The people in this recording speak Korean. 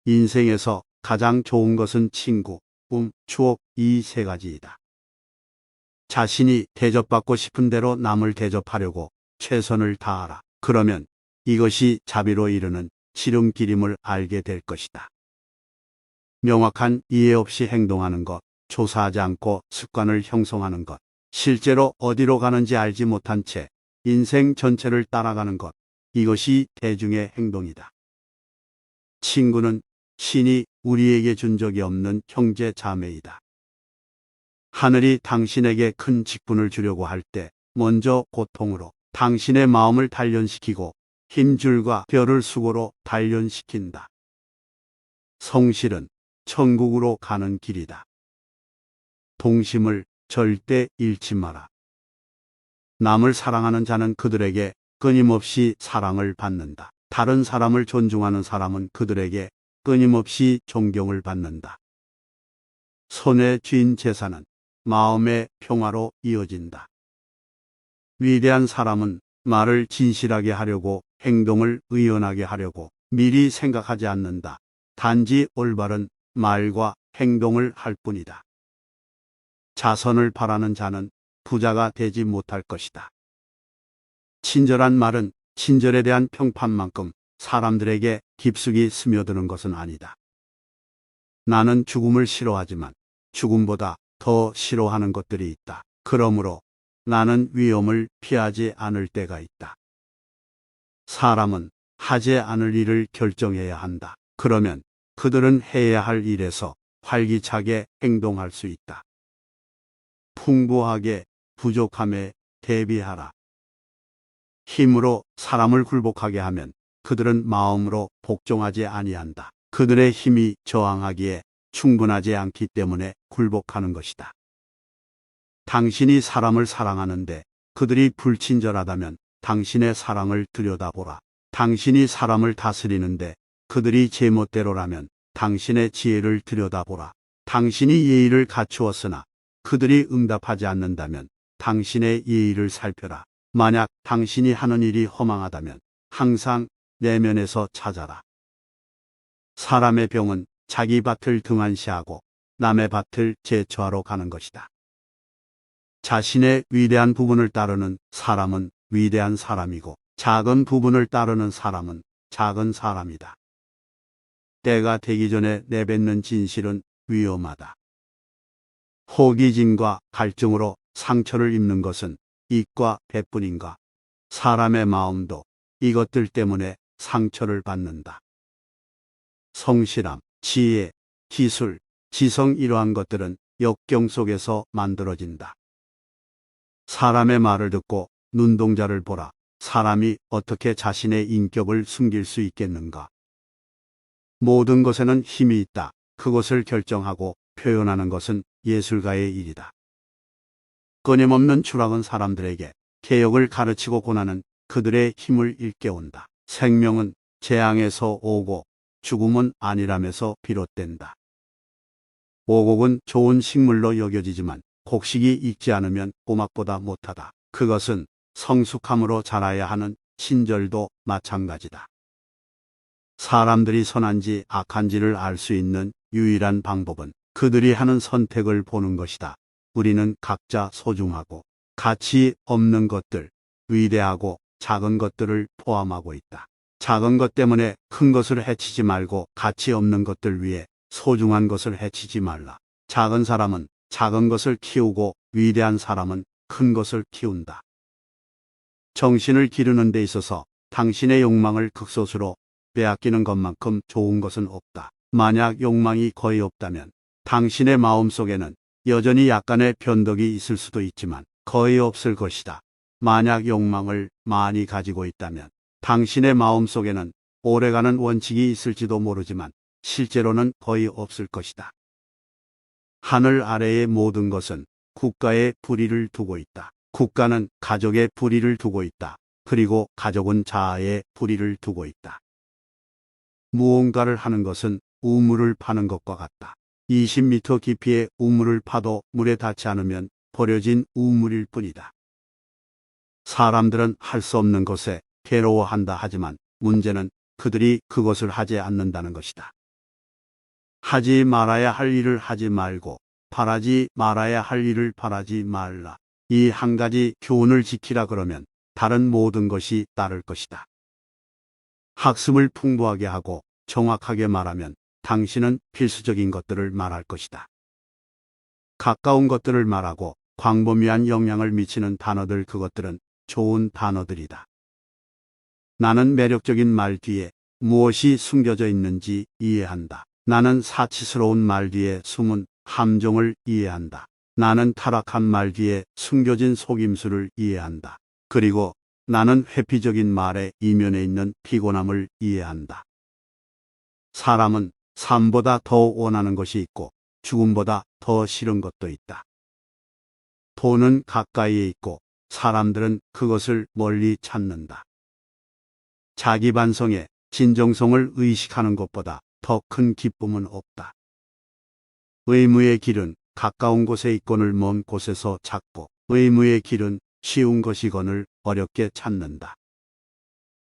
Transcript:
인생에서 가장 좋은 것은 친구, 추억 이 세 가지이다. 자신이 대접받고 싶은 대로 남을 대접하려고 최선을 다하라. 그러면 이것이 자비로 이르는 지름길임을 알게 될 것이다. 명확한 이해 없이 행동하는 것, 조사하지 않고 습관을 형성하는 것, 실제로 어디로 가는지 알지 못한 채 인생 전체를 따라가는 것, 이것이 대중의 행동이다. 친구는 신이 우리에게 준 적이 없는 형제 자매이다. 하늘이 당신에게 큰 직분을 주려고 할 때 먼저 고통으로 당신의 마음을 단련시키고 힘줄과 별을 수고로 단련시킨다. 성실은 천국으로 가는 길이다. 동심을 절대 잃지 마라. 남을 사랑하는 자는 그들에게 끊임없이 사랑을 받는다. 다른 사람을 존중하는 사람은 그들에게 끊임없이 존경을 받는다. 손에 쥔 재산은 마음의 평화로 이어진다. 위대한 사람은 말을 진실하게 하려고 행동을 의연하게 하려고 미리 생각하지 않는다. 단지 올바른 말과 행동을 할 뿐이다. 자선을 바라는 자는 부자가 되지 못할 것이다. 친절한 말은 친절에 대한 평판만큼 사람들에게 깊숙이 스며드는 것은 아니다. 나는 죽음을 싫어하지만 죽음보다 더 싫어하는 것들이 있다. 그러므로 나는 위험을 피하지 않을 때가 있다. 사람은 하지 않을 일을 결정해야 한다. 그러면 그들은 해야 할 일에서 활기차게 행동할 수 있다. 풍부하게 부족함에 대비하라. 힘으로 사람을 굴복하게 하면 그들은 마음으로 복종하지 아니한다. 그들의 힘이 저항하기에 충분하지 않기 때문에 굴복하는 것이다. 당신이 사람을 사랑하는데 그들이 불친절하다면 당신의 사랑을 들여다보라. 당신이 사람을 다스리는데 그들이 제멋대로라면 당신의 지혜를 들여다보라. 당신이 예의를 갖추었으나 그들이 응답하지 않는다면 당신의 예의를 살펴라. 만약 당신이 하는 일이 허망하다면 항상 내면에서 찾아라. 사람의 병은 자기 밭을 등한시하고 남의 밭을 제초하러 가는 것이다. 자신의 위대한 부분을 따르는 사람은 위대한 사람이고 작은 부분을 따르는 사람은 작은 사람이다. 때가 되기 전에 내뱉는 진실은 위험하다. 호기심과 갈증으로 상처를 입는 것은 이과 배뿐인가? 사람의 마음도 이것들 때문에 상처를 받는다. 성실함, 지혜, 기술, 지성 이러한 것들은 역경 속에서 만들어진다. 사람의 말을 듣고 눈동자를 보라. 사람이 어떻게 자신의 인격을 숨길 수 있겠는가? 모든 것에는 힘이 있다. 그것을 결정하고 표현하는 것은 예술가의 일이다. 끊임없는 추락은 사람들에게 개혁을 가르치고 고난은 그들의 힘을 일깨운다. 생명은 재앙에서 오고 죽음은 안일함에서 비롯된다. 오곡은 좋은 식물로 여겨지지만 곡식이 익지 않으면 꼬막보다 못하다. 그것은 성숙함으로 자라야 하는 친절도 마찬가지다. 사람들이 선한지 악한지를 알 수 있는 유일한 방법은 그들이 하는 선택을 보는 것이다. 우리는 각자 소중하고 가치 없는 것들, 위대하고 작은 것들을 포함하고 있다. 작은 것 때문에 큰 것을 해치지 말고 가치 없는 것들 위해 소중한 것을 해치지 말라. 작은 사람은 작은 것을 키우고 위대한 사람은 큰 것을 키운다. 정신을 기르는 데 있어서 당신의 욕망을 극소수로 빼앗기는 것만큼 좋은 것은 없다. 만약 욕망이 거의 없다면 당신의 마음속에는 여전히 약간의 변덕이 있을 수도 있지만 거의 없을 것이다. 만약 욕망을 많이 가지고 있다면 당신의 마음속에는 오래가는 원칙이 있을지도 모르지만 실제로는 거의 없을 것이다. 하늘 아래의 모든 것은 국가의 불의를 두고 있다. 국가는 가족의 불의를 두고 있다. 그리고 가족은 자아의 불의를 두고 있다. 무언가를 하는 것은 우물을 파는 것과 같다. 20m 깊이의 우물을 파도 물에 닿지 않으면 버려진 우물일 뿐이다. 사람들은 할 수 없는 것에 괴로워한다 하지만 문제는 그들이 그것을 하지 않는다는 것이다. 하지 말아야 할 일을 하지 말고 바라지 말아야 할 일을 바라지 말라. 이 한 가지 교훈을 지키라 그러면 다른 모든 것이 따를 것이다. 학습을 풍부하게 하고 정확하게 말하면 당신은 필수적인 것들을 말할 것이다. 가까운 것들을 말하고 광범위한 영향을 미치는 단어들, 그것들은 좋은 단어들이다. 나는 매력적인 말 뒤에 무엇이 숨겨져 있는지 이해한다. 나는 사치스러운 말 뒤에 숨은 함정을 이해한다. 나는 타락한 말 뒤에 숨겨진 속임수를 이해한다. 그리고 나는 회피적인 말의 이면에 있는 피곤함을 이해한다. 사람은 삶보다 더 원하는 것이 있고 죽음보다 더 싫은 것도 있다. 돈은 가까이에 있고 사람들은 그것을 멀리 찾는다. 자기 반성에 진정성을 의식하는 것보다 더 큰 기쁨은 없다. 의무의 길은 가까운 곳에 있거늘 먼 곳에서 찾고 의무의 길은 쉬운 것이거늘 어렵게 찾는다.